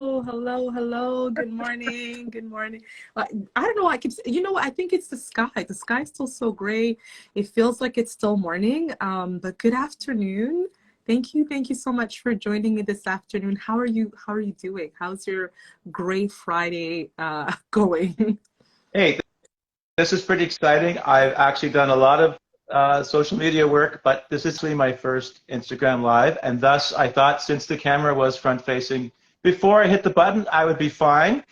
Hello. Good morning. Good morning. I don't know. I think it's the sky. The sky's still so gray. It feels like it's still morning. But good afternoon. Thank you so much for joining me this afternoon. How are you? How are you doing? How's your gray Friday going? Hey, this is pretty exciting. I've actually done a lot of social media work, but this is actually my first Instagram Live, and thus I thought since the camera was front facing, before I hit the button, I would be fine.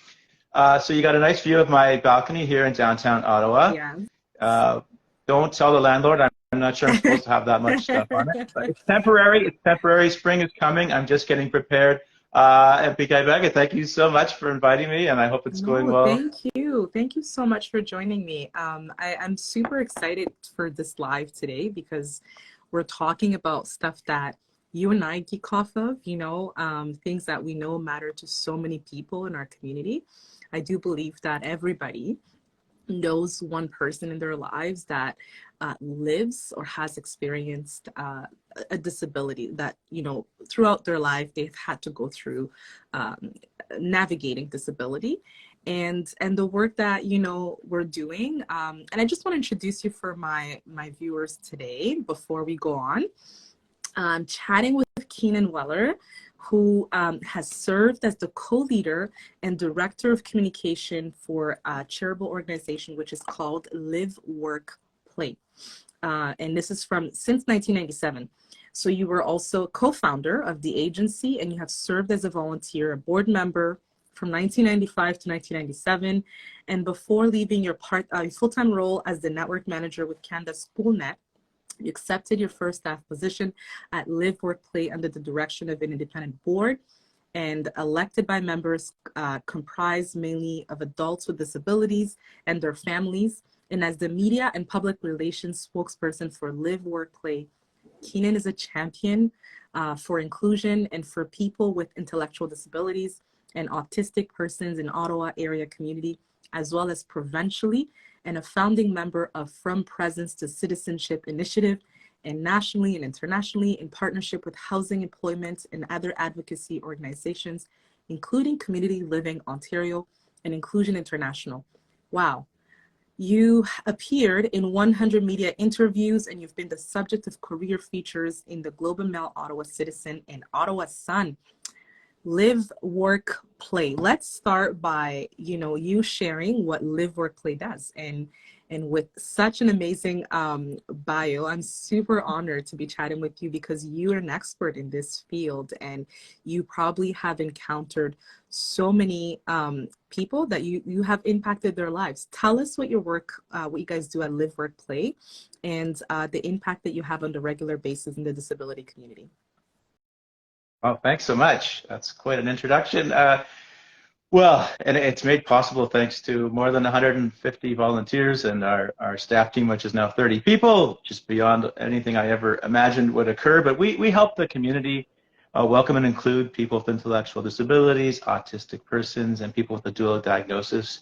So you got a nice view of my balcony here in downtown Ottawa. Yeah. Uh, don't tell the landlord. I'm not sure I'm supposed to have that much stuff on it, but it's temporary. It's temporary. Spring is coming. I'm just getting prepared. And Kayabaga, thank you so much for inviting me, and I hope it's going No, well. thank you. Thank you so much for joining me. I'm super excited for this live today because we're talking about stuff that you and I geek off of, things that we know matter to so many people in our community. I do believe that everybody knows one person in their lives that lives or has experienced a disability that, throughout their life, they've had to go through navigating disability and the work that, we're doing. And I just want to introduce you for my viewers today before we go on. Chatting with Keenan Wellar, who has served as the co-leader and director of communication for a charitable organization, which is called LiveWorkPlay. And this is since 1997. So you were also co-founder of the agency, and you have served as a volunteer, a board member from 1995 to 1997. And before leaving your full-time role as the network manager with Canada SchoolNet, you accepted your first staff position at LiveWorkPlay under the direction of an independent board, and elected by members comprised mainly of adults with disabilities and their families. And as the media and public relations spokesperson for LiveWorkPlay, Keenan is a champion for inclusion and for people with intellectual disabilities and autistic persons in Ottawa area community, as well as provincially, and a founding member of From Presence to Citizenship Initiative, and nationally and internationally in partnership with housing, employment, and other advocacy organizations, including Community Living Ontario and Inclusion International. Wow. You appeared in 100 media interviews, and you've been the subject of career features in the Globe and Mail, Ottawa Citizen, and Ottawa Sun. Live, work, play. Let's start by, you sharing what Live, work, play does. And with such an amazing bio, I'm super honored to be chatting with you because you're an expert in this field, and you probably have encountered so many people that you have impacted their lives. Tell us what your work, what you guys do at Live, Work, Play, and the impact that you have on a regular basis in the disability community. Oh, thanks so much. That's quite an introduction. Well, and it's made possible thanks to more than 150 volunteers and our staff team, which is now 30 people, just beyond anything I ever imagined would occur. But we help the community welcome and include people with intellectual disabilities, autistic persons, and people with a dual diagnosis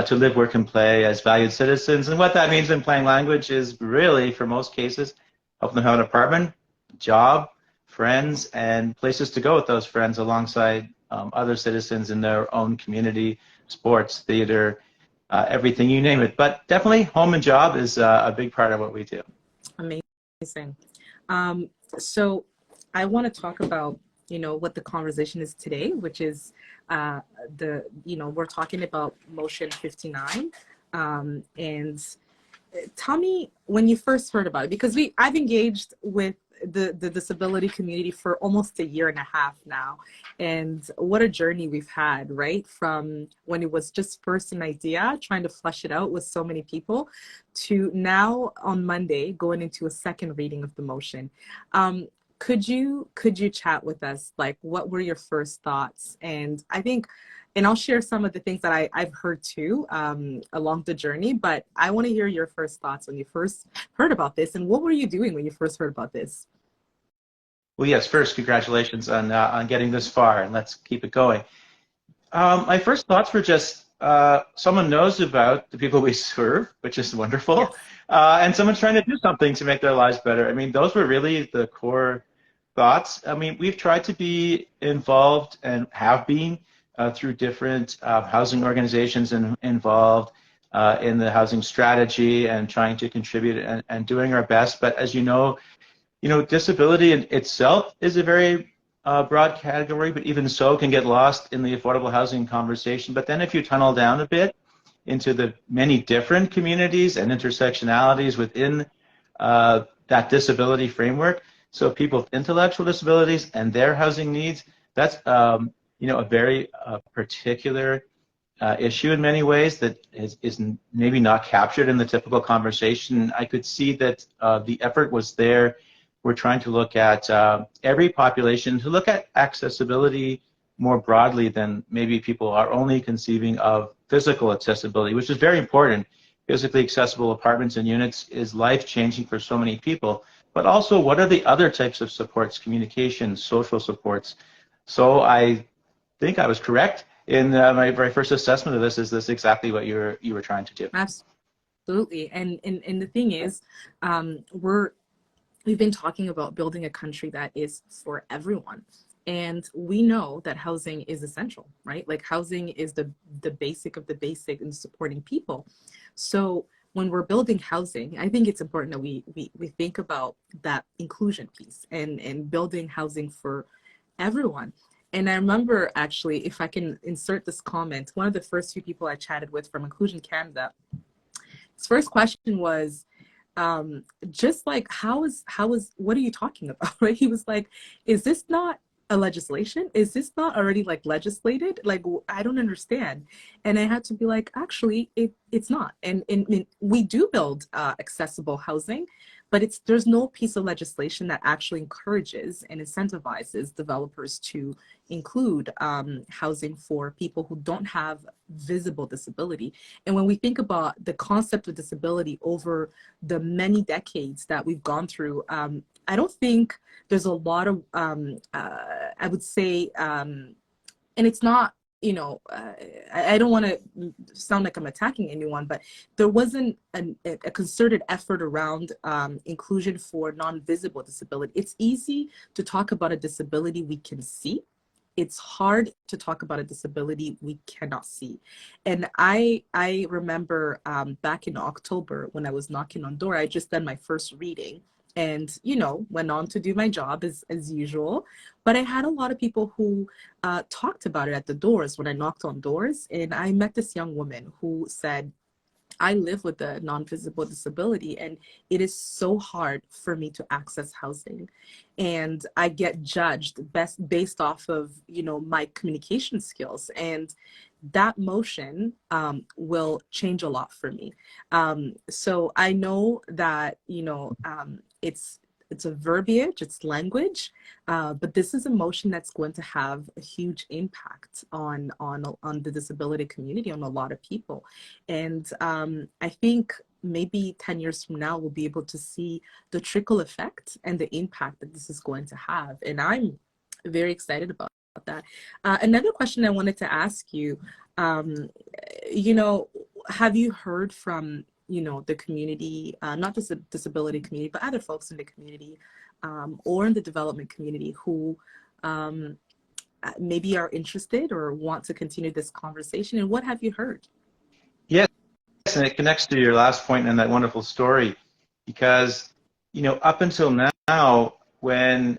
to live, work, and play as valued citizens. And what that means in plain language is really, for most cases, help them have an apartment, job, friends, and places to go with those friends alongside other citizens in their own community, sports, theater, everything, you name it. But definitely home and job is a big part of what we do. Amazing. So I want to talk about, what the conversation is today, which is we're talking about Motion 59. And tell me when you first heard about it, because I've engaged with the disability community for almost a year and a half now, and what a journey we've had, right, from when it was just first an idea, trying to flesh it out with so many people, to now on Monday going into a second reading of the motion. Could you chat with us, like, what were your first thoughts? And I'll share some of the things that I've heard too along the journey, but I want to hear your first thoughts when you first heard about this, and what were you doing when you first heard about this? Well, yes, first, congratulations on getting this far, and let's keep it going. My first thoughts were just someone knows about the people we serve, which is wonderful, Yes. and someone's trying to do something to make their lives better. I mean, those were really the core thoughts. I mean, we've tried to be involved and have been through different housing organizations involved in the housing strategy and trying to contribute and doing our best. But as you know, disability in itself is a very broad category, but even so can get lost in the affordable housing conversation. But then if you tunnel down a bit into the many different communities and intersectionalities within that disability framework, so people with intellectual disabilities and their housing needs, that's a very particular issue in many ways that is maybe not captured in the typical conversation. I could see that the effort was there. We're trying to look at every population, to look at accessibility more broadly than maybe people are only conceiving of physical accessibility, which is very important. Physically accessible apartments and units is life-changing for so many people, but also what are the other types of supports, communication, social supports. So I think I was correct in my very first assessment of this. Is this exactly what you were trying to do? Absolutely. And the thing is, we've been talking about building a country that is for everyone. And we know that housing is essential, right? Like housing is the basic of the basic in supporting people. So when we're building housing, I think it's important that we think about that inclusion piece and building housing for everyone. And I remember, actually, if I can insert this comment, one of the first few people I chatted with from Inclusion Canada, his first question was, just like, what are you talking about? Right? He was like, is this not a legislation? Is this not already like legislated? Like, I don't understand. And I had to be like, actually, it's not. And we do build accessible housing, but there's no piece of legislation that actually encourages and incentivizes developers to include housing for people who don't have visible disability. And when we think about the concept of disability over the many decades that we've gone through, I don't think there's a lot of, I would say, and it's not, I don't want to sound like I'm attacking anyone, but there wasn't a concerted effort around inclusion for non-visible disability. It's easy to talk about a disability we can see. It's hard to talk about a disability we cannot see. And I remember back in October when I was knocking on door, I just done my first reading and, went on to do my job as usual. But I had a lot of people who talked about it at the doors when I knocked on doors. And I met this young woman who said, I live with a non-visible disability and it is so hard for me to access housing. And I get judged based off of, my communication skills. And that motion will change a lot for me. So I know that, it's a verbiage, it's language, but this is a motion that's going to have a huge impact on the disability community, on a lot of people. And I think maybe 10 years from now, we'll be able to see the trickle effect and the impact that this is going to have. And I'm very excited about that. Another question I wanted to ask you, have you heard from the community, not just the disability community, but other folks in the community or in the development community who maybe are interested or want to continue this conversation? And what have you heard? Yes, and it connects to your last point and that wonderful story, because, up until now, when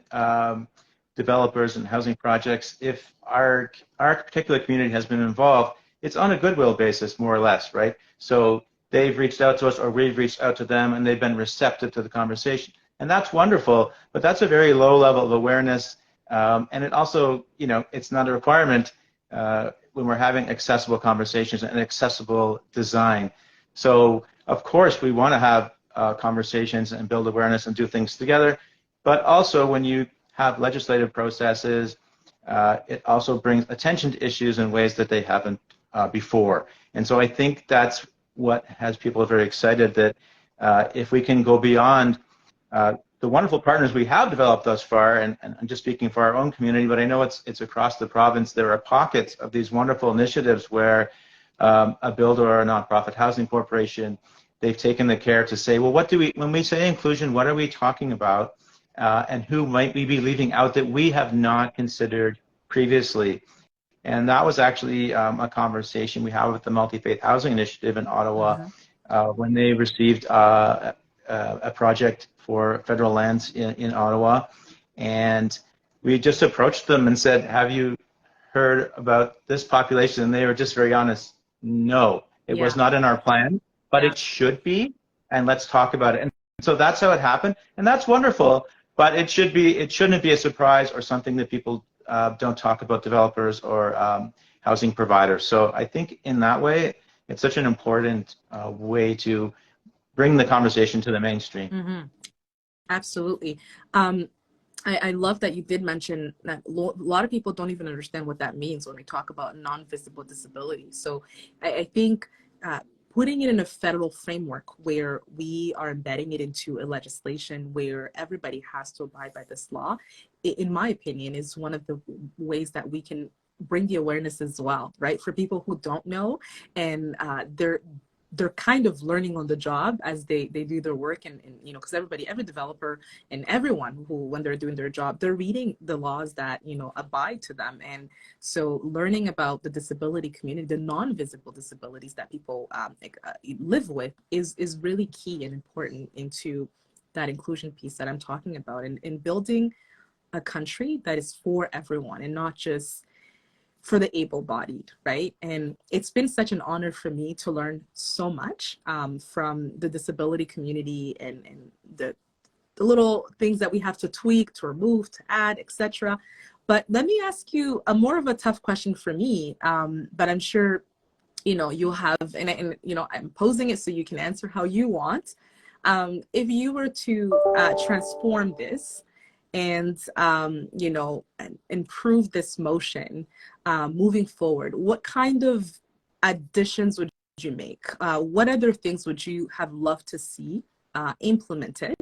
developers and housing projects, if our particular community has been involved, it's on a goodwill basis, more or less, right? So they've reached out to us or we've reached out to them and they've been receptive to the conversation. And that's wonderful, but that's a very low level of awareness. And it also, it's not a requirement when we're having accessible conversations and accessible design. So of course we want to have conversations and build awareness and do things together, but also when you have legislative processes, it also brings attention to issues in ways that they haven't before. And so I think that's what has people very excited, that if we can go beyond the wonderful partners we have developed thus far, and I'm just speaking for our own community, but I know it's across the province, there are pockets of these wonderful initiatives where a builder or a nonprofit housing corporation, they've taken the care to say, well, when we say inclusion, what are we talking about? And who might we be leaving out that we have not considered previously? And that was actually a conversation we had with the Multi-Faith Housing Initiative in Ottawa when they received a project for federal lands in Ottawa. And we just approached them and said, have you heard about this population? And they were just very honest. No, it was not in our plan, but it should be. And let's talk about it. And so that's how it happened. And that's wonderful. But it shouldn't be a surprise or something that people don't talk about, developers or housing providers. So I think in that way, it's such an important way to bring the conversation to the mainstream. Absolutely. I love that you did mention that a lot of people don't even understand what that means when we talk about non-visible disability. So I think putting it in a federal framework where we are embedding it into a legislation where everybody has to abide by this law, in my opinion, is one of the ways that we can bring the awareness as well, right? For people who don't know, and they're kind of learning on the job as they do their work, and you know, because every developer and everyone who, when they're doing their job, they're reading the laws that, you know, abide to them. And so learning about the disability community, the non-visible disabilities that people live with is really key and important into that inclusion piece that I'm talking about, and in building a country that is for everyone and not just for the able-bodied, right? And it's been such an honor for me to learn so much from the disability community, and the little things that we have to tweak, to remove, to add, etc. But let me ask you a more of a tough question for me, but I'm sure, you know, you'll have, and you know, I'm posing it so you can answer how you want. If you were to transform this and you know, improve this motion moving forward, what kind of additions would you make? What other things would you have loved to see implemented,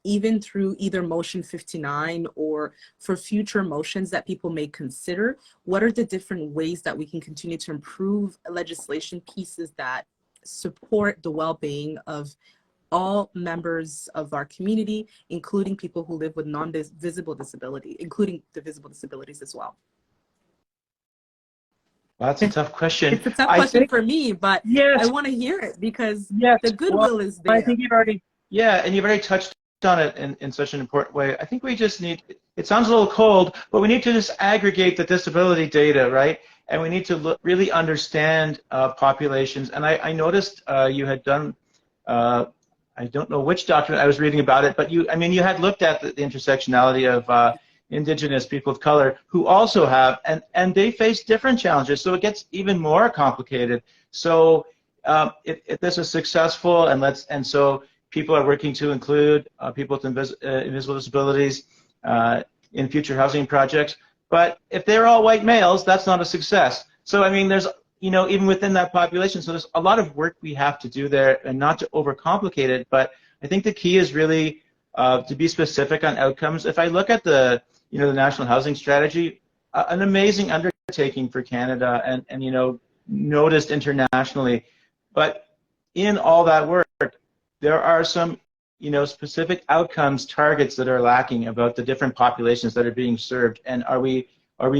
even through either motion 59 or for future motions that people may consider? What are the different ways that we can continue to improve legislation pieces that support the well-being of all members of our community, including people who live with non-visible disability, including the visible disabilities as well? Well, that's a tough question. It's a tough I question think, for me, but I yes, want to hear it because yes. the Well, goodwill is I there. think you've already, yeah, and you've already touched on it in such an important way. I think we just need, it sounds a little cold, but we need to just aggregate the disability data, right? And we need to really understand populations. And I noticed you had done, I don't know which document I was reading about it, but you, I mean, you had looked at the intersectionality of Indigenous people of color who also have, and they face different challenges. So it gets even more complicated. So if this is successful, and so people are working to include people with invisible disabilities in future housing projects. But if they're all white males, that's not a success. So I mean, there's, you know, even within that population, so there's a lot of work we have to do there, and not to overcomplicate it. But I think the key is really to be specific on outcomes. If I look at the, you know, the National Housing Strategy, an amazing undertaking for Canada, and you know, noticed internationally. But in all that work, there are some, you know, specific outcomes targets that are lacking about the different populations that are being served. And are we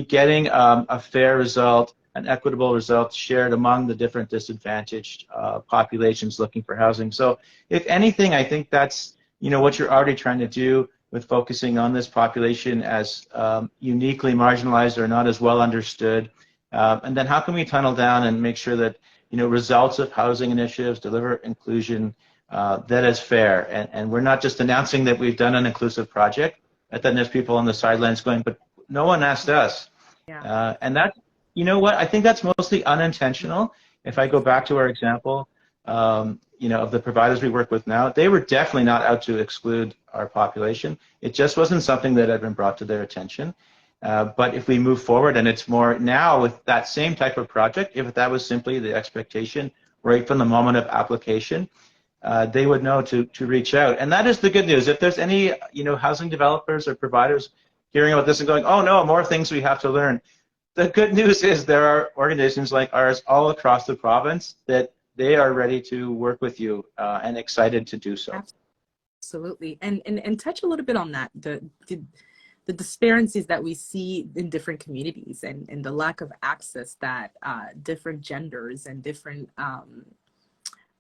getting a fair result, an equitable result shared among the different disadvantaged populations looking for housing? So if anything, I think that's, you know, what you're already trying to do with focusing on this population as uniquely marginalized or not as well understood. And then how can we tunnel down and make sure that, you know, results of housing initiatives deliver inclusion that is fair, and we're not just announcing that we've done an inclusive project, and then there's people on the sidelines going, but no one asked us. And that, you know what, I think that's mostly unintentional. If I go back to our example, you know, of the providers we work with now, they were definitely not out to exclude our population. It just wasn't something that had been brought to their attention. But if we move forward, and it's more now with that same type of project, if that was simply the expectation right from the moment of application, they would know to reach out. And that is the good news. If there's any, you know, housing developers or providers hearing about this and going, oh no, more things we have to learn, the good news is there are organizations like ours all across the province that they are ready to work with you and excited to do so. Absolutely. And touch a little bit on that, the disparities that we see in different communities, and the lack of access that different genders and different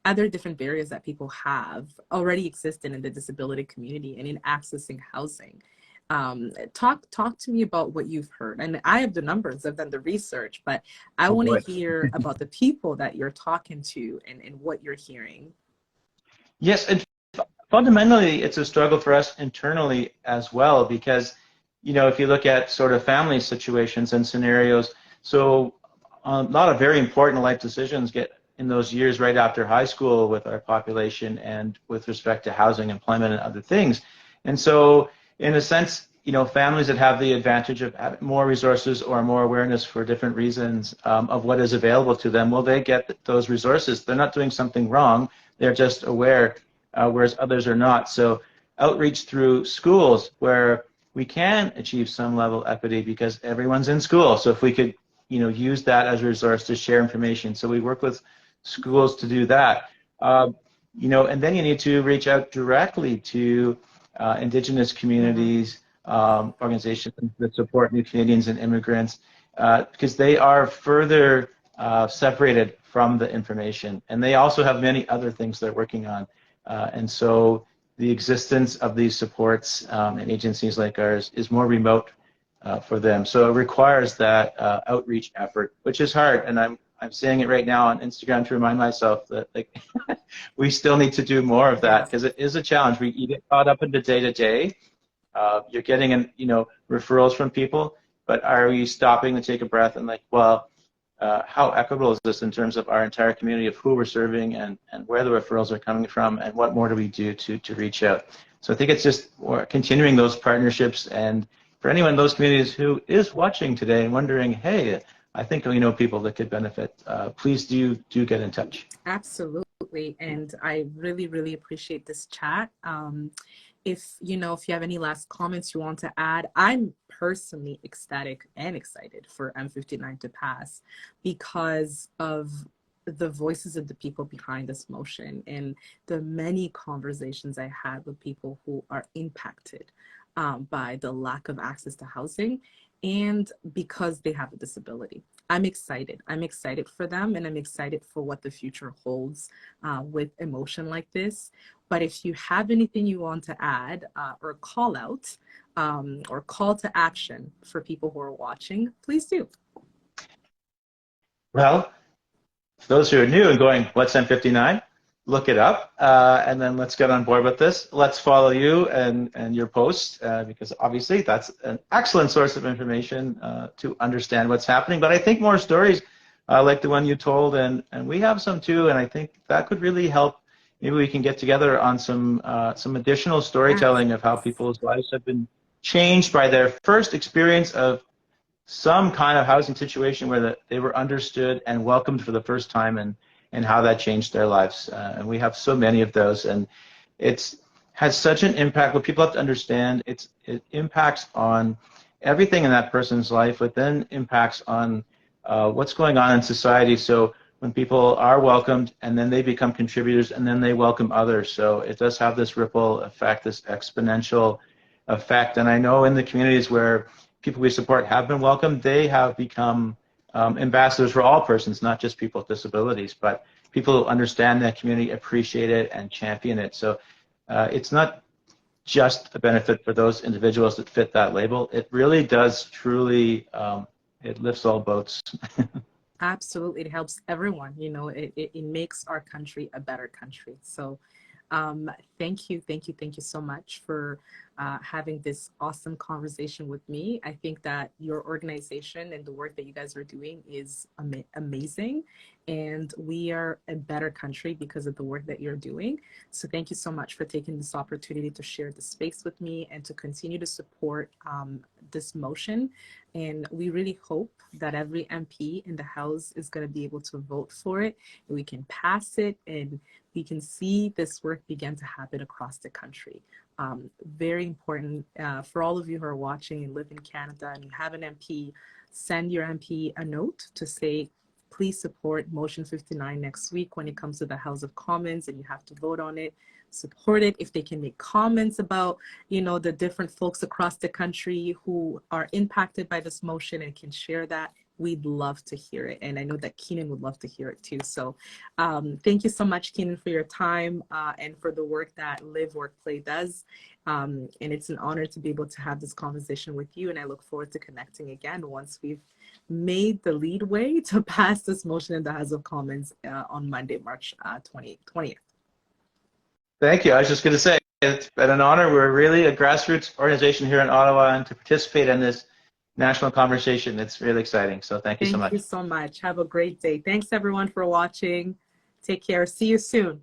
other different barriers that people have already existed in the disability community and in accessing housing. Talk to me about what you've heard. And I have the numbers, I've done the research, but I Oh want to boy. hear about the people that you're talking to and what you're hearing. Yes, and fundamentally, it's a struggle for us internally as well because, if you look at sort of family situations and scenarios, so a lot of very important life decisions get in those years right after high school with our population and with respect to housing, employment, and other things. And so, in a sense, families that have the advantage of having more resources or more awareness for different reasons of what is available to them, well, they get those resources. They're not doing something wrong. They're just aware, whereas others are not. So outreach through schools where we can achieve some level of equity because everyone's in school. So if we could, use that as a resource to share information. So we work with schools to do that. And then you need to reach out directly to Indigenous communities, organizations that support new Canadians and immigrants, because they are further separated from the information. And they also have many other things they're working on. And so the existence of these supports and agencies like ours is more remote for them. So it requires that outreach effort, which is hard. And I'm saying it right now on Instagram to remind myself that we still need to do more of that because it is a challenge. You get caught up in the day-to-day. You're getting referrals from people, but are we stopping to take a breath and how equitable is this in terms of our entire community of who we're serving and where the referrals are coming from and what more do we do to reach out? So I think it's just continuing those partnerships, and for anyone in those communities who is watching today and wondering, hey, I think we know people that could benefit, please do get in touch. Absolutely. And I really, really appreciate this chat. If you have any last comments you want to add, I'm personally ecstatic and excited for M-59 to pass because of the voices of the people behind this motion and the many conversations I had with people who are impacted by the lack of access to housing and because they have a disability. I'm excited. I'm excited for them, and I'm excited for what the future holds with emotion like this. But if you have anything you want to add or call out or call to action for people who are watching, please do. Well, those who are new and going, what's M-59? Look it up, and then let's get on board with this. Let's follow you and your posts because obviously that's an excellent source of information to understand what's happening. But I think more stories like the one you told, and we have some too, and I think that could really help. Maybe we can get together on some additional storytelling of how people's lives have been changed by their first experience of some kind of housing situation where they were understood and welcomed for the first time, and how that changed their lives. And we have so many of those, and it's has such an impact. What people have to understand, it impacts on everything in that person's life, but then impacts on what's going on in society. So when people are welcomed, and then they become contributors, and then they welcome others. So it does have this ripple effect, this exponential effect. And I know in the communities where people we support have been welcomed, they have become ambassadors for all persons, not just people with disabilities, but people who understand that community, appreciate it, and champion it. So it's not just a benefit for those individuals that fit that label. It really does truly, it lifts all boats. Absolutely. It helps everyone. It makes our country a better country. So thank you so much for having this awesome conversation with me. I think that your organization and the work that you guys are doing is amazing, and we are a better country because of the work that you're doing. So thank you so much for taking this opportunity to share the space with me and to continue to support this motion. And we really hope that every MP in the House is going to be able to vote for it, and we can pass it, and we can see this work begin to happen across the country. Very important for all of you who are watching and live in Canada and you have an MP, send your MP a note to say, please support Motion 59 next week when it comes to the House of Commons and you have to vote on it, support it, if they can make comments about, you know, the different folks across the country who are impacted by this motion and can share that, we'd love to hear it. And I know that Keenan would love to hear it too. So thank you so much, Keenan, for your time and for the work that LiveWorkPlay does. And it's an honor to be able to have this conversation with you. And I look forward to connecting again once we've made the lead way to pass this motion in the House of Commons on Monday, March 20th. Thank you. I was just going to say, it's been an honor. We're really a grassroots organization here in Ottawa, and to participate in this national conversation, it's really exciting. So thank you so much. Thank you so much. Have a great day. Thanks everyone for watching. Take care. See you soon.